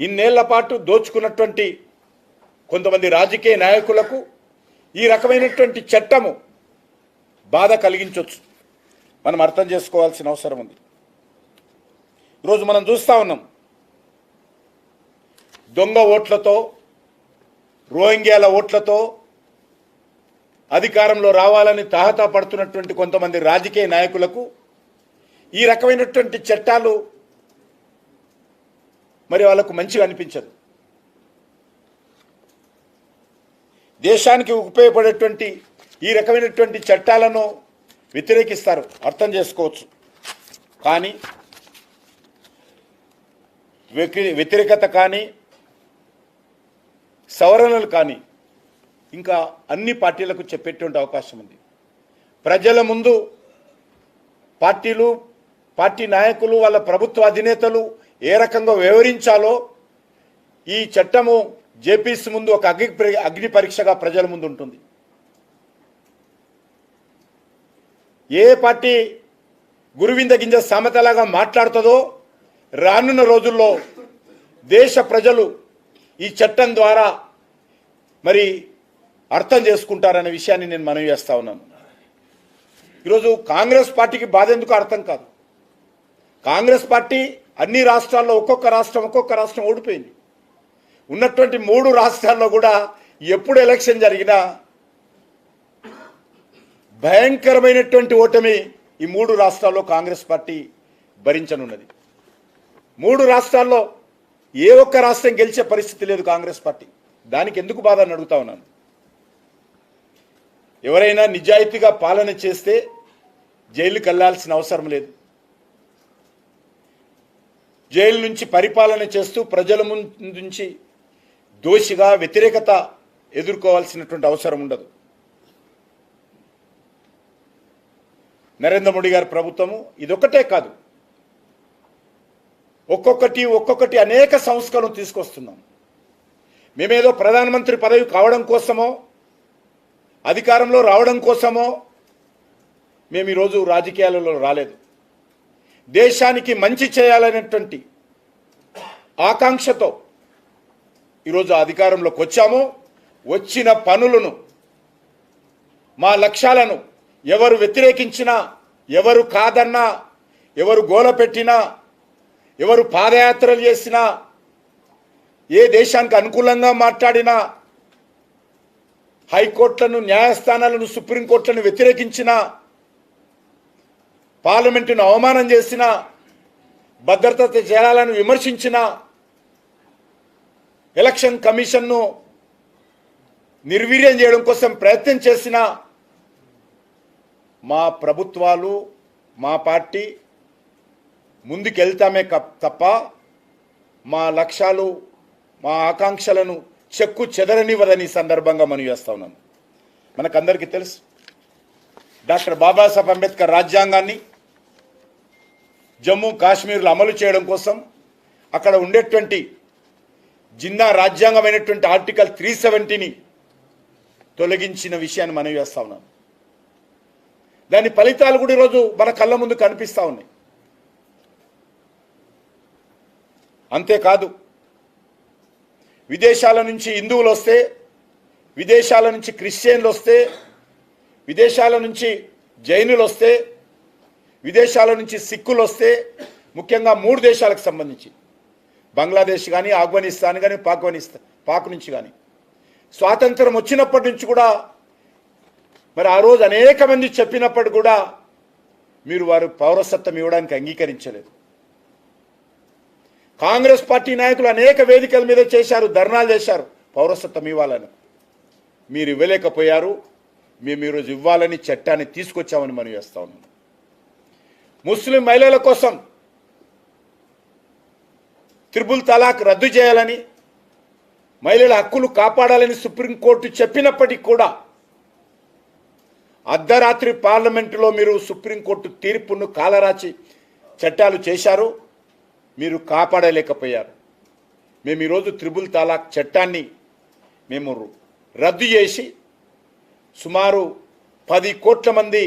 ఇన్నేళ్ల పాటు దోచుకున్నటువంటి కొంతమంది రాజకీయ నాయకులకు ఈ రకమైనటువంటి చట్టము బాధ కలిగించవచ్చు. మనం అర్థం చేసుకోవాల్సిన అవసరం ఉంది. ఈరోజు మనం చూస్తూ ఉన్నాం, దొంగ ఓట్లతో, రోహింగ్యాల ఓట్లతో అధికారంలో రావాలని తాహతా పడుతున్నటువంటి కొంతమంది రాజకీయ నాయకులకు ఈ రకమైనటువంటి చట్టాలు మరి వాళ్ళకు మంచిగా అనిపించదు. దేశానికి ఉపయోగపడేటువంటి ఈ రకమైనటువంటి చట్టాలను వ్యతిరేకిస్తారు, అర్థం చేసుకోవచ్చు. కానీ వ్యతిరేకత కానీ సవరణలు కానీ ఇంకా అన్ని పార్టీలకు చెప్పేటువంటి అవకాశం ఉంది. ప్రజల ముందు పార్టీలు, పార్టీ నాయకులు, వాళ్ళ ప్రభుత్వ అధినేతలు ఏ రకంగా వ్యవహరించాలో ఈ చట్టము జేపీసీ ముందు ఒక అగ్ని పరీక్షగా ప్రజల ముందు ఉంటుంది. ఏ పార్టీ గురువింద గింజ సామెతలాగా మాట్లాడుతుందో రానున్న రోజుల్లో దేశ ప్రజలు ఈ చట్టం ద్వారా మరి అర్థం చేసుకుంటారనే విషయాన్ని నేను మనవి చేస్తా ఉన్నాను. ఈరోజు కాంగ్రెస్ పార్టీకి బాధ ఎందుకు అర్థం కాదు. కాంగ్రెస్ పార్టీ అన్ని రాష్ట్రాల్లో ఒక్కొక్క రాష్ట్రం ఓడిపోయింది. ఉన్నటువంటి 3 రాష్ట్రాల్లో కూడా ఎప్పుడు ఎలక్షన్ జరిగినా భయంకరమైనటువంటి ఓటమి ఈ 3 రాష్ట్రాల్లో కాంగ్రెస్ పార్టీ భరించనున్నది. 3 రాష్ట్రాల్లో ఏ ఒక్క రాష్ట్రం గెలిచే పరిస్థితి లేదు కాంగ్రెస్ పార్టీ. దానికి ఎందుకు బాధ అని అడుగుతా ఉన్నాను. ఎవరైనా నిజాయితీగా పాలన చేస్తే జైలుకి వెళ్లాల్సిన అవసరం లేదు. జైలు నుంచి పరిపాలన చేస్తూ ప్రజల ముందు నుంచి దోషిగా వ్యతిరేకత ఎదుర్కోవాల్సినటువంటి అవసరం ఉండదు. నరేంద్ర మోడీ గారి ప్రభుత్వము ఇదొక్కటే కాదు, ఒక్కొక్కటి అనేక సంస్కరణలు తీసుకొస్తున్నాం. మేమేదో ప్రధానమంత్రి పదవి కావడం కోసమో అధికారంలో రావడం కోసమో మేము ఈరోజు రాజకీయాలలో రాలేదు. దేశానికి మంచి చేయాలనేటువంటి ఆకాంక్షతో ఈరోజు అధికారంలోకి వచ్చాము. వచ్చిన పనులను, మా లక్ష్యాలను ఎవరు వ్యతిరేకించినా, ఎవరు కాదన్నా, ఎవరు గోల పెట్టినా, ఎవరు పాదయాత్రలు చేసినా, ఏ దేశానికి అనుకూలంగా మాట్లాడినా, హైకోర్టులను, న్యాయస్థానాలను, సుప్రీంకోర్టులను వ్యతిరేకించినా, పార్లమెంటును అవమానం చేసిన, భద్రత చేయాలని విమర్శించిన, ఎలక్షన్ కమిషన్ను నిర్వీర్యం చేయడం కోసం ప్రయత్నం చేసిన మా ప్రభుత్వాలు, మా పార్టీ ముందుకెళ్తామే తప్ప మా లక్ష్యాలు, మా ఆకాంక్షలను చెక్కు చెదరనివ్వదని సందర్భంగా మనం చేస్తా ఉన్నాను. మనకందరికీ తెలుసు, డాక్టర్ బాబాసాహెబ్ అంబేద్కర్ రాజ్యాంగాన్ని జమ్మూ కాశ్మీర్లో అమలు చేయడం కోసం అక్కడ ఉండేటువంటి జిన్నా రాజ్యాంగమైనటువంటి ఆర్టికల్ 370ని తొలగించిన విషయాన్ని మనం చేస్తా ఉన్నాం. దాని ఫలితాలు కూడా ఈరోజు మన కళ్ళ ముందు కనిపిస్తూ ఉన్నాయి. అంతేకాదు, విదేశాల నుంచి హిందువులు వస్తే, విదేశాల నుంచి క్రిస్టియన్లు వస్తే, విదేశాల నుంచి జైనులు వస్తే, విదేశాల నుంచి సిక్కులు వస్తే, ముఖ్యంగా 3 దేశాలకు సంబంధించి బంగ్లాదేశ్ కానీ, ఆఫ్ఘనిస్తాన్ కానీ, పాక్ నుంచి కానీ స్వాతంత్రం వచ్చినప్పటి నుంచి కూడా మరి ఆ రోజు అనేక మంది చెప్పినప్పుడు కూడా మీరు వారు పౌరసత్వం ఇవ్వడానికి అంగీకరించలేదు. కాంగ్రెస్ పార్టీ నాయకులు అనేక వేదికల మీద చేశారు, ధర్నాలు చేశారు పౌరసత్వం ఇవ్వాలని. మీరు ఇవ్వలేకపోయారు. మేము ఈరోజు ఇవ్వాలని చట్టాన్ని తీసుకొచ్చామని మనం చేస్తా ఉన్నాం. ముస్లిం మహిళల కోసం త్రిపుల్ తలాక్ రద్దు చేయాలని, మహిళల హక్కులు కాపాడాలని సుప్రీంకోర్టు చెప్పినప్పటికీ కూడా అర్ధరాత్రి పార్లమెంటులో మీరు సుప్రీంకోర్టు తీర్పును కాలరాచి చట్టాలు చేశారు. మీరు కాపాడలేకపోయారు. మేము ఈరోజు త్రిపుల్ తలాక్ చట్టాన్ని మేము రద్దు చేసి సుమారు 10 కోట్ల మంది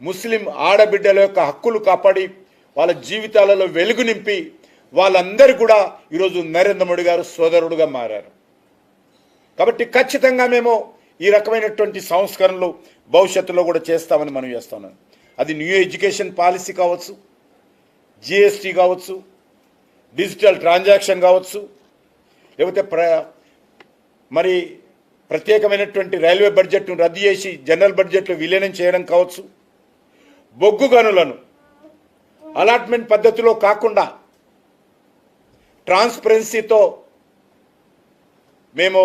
ముస్లిం ఆడబిడ్డల యొక్క హక్కులు కాపాడి వాళ్ళ జీవితాలలో వెలుగు నింపి వాళ్ళందరూ కూడా ఈరోజు నరేంద్ర మోడీ గారు సోదరుడుగా మారారు. కాబట్టి ఖచ్చితంగా మేము ఈ రకమైనటువంటి సంస్కరణలు భవిష్యత్తులో కూడా చేస్తామని మనం చేస్తున్నాం. అది న్యూ ఎడ్యుకేషన్ పాలసీ కావచ్చు, జిఎస్టీ కావచ్చు, డిజిటల్ ట్రాన్సాక్షన్ కావచ్చు, లేకపోతే మరి ప్రత్యేకమైనటువంటి రైల్వే బడ్జెట్ను రద్దు చేసి జనరల్ బడ్జెట్లో విలీనం చేయడం కావచ్చు, బొగ్గు గనులను అలాట్మెంట్ పద్ధతిలో కాకుండా ట్రాన్స్పరెన్సీతో మేము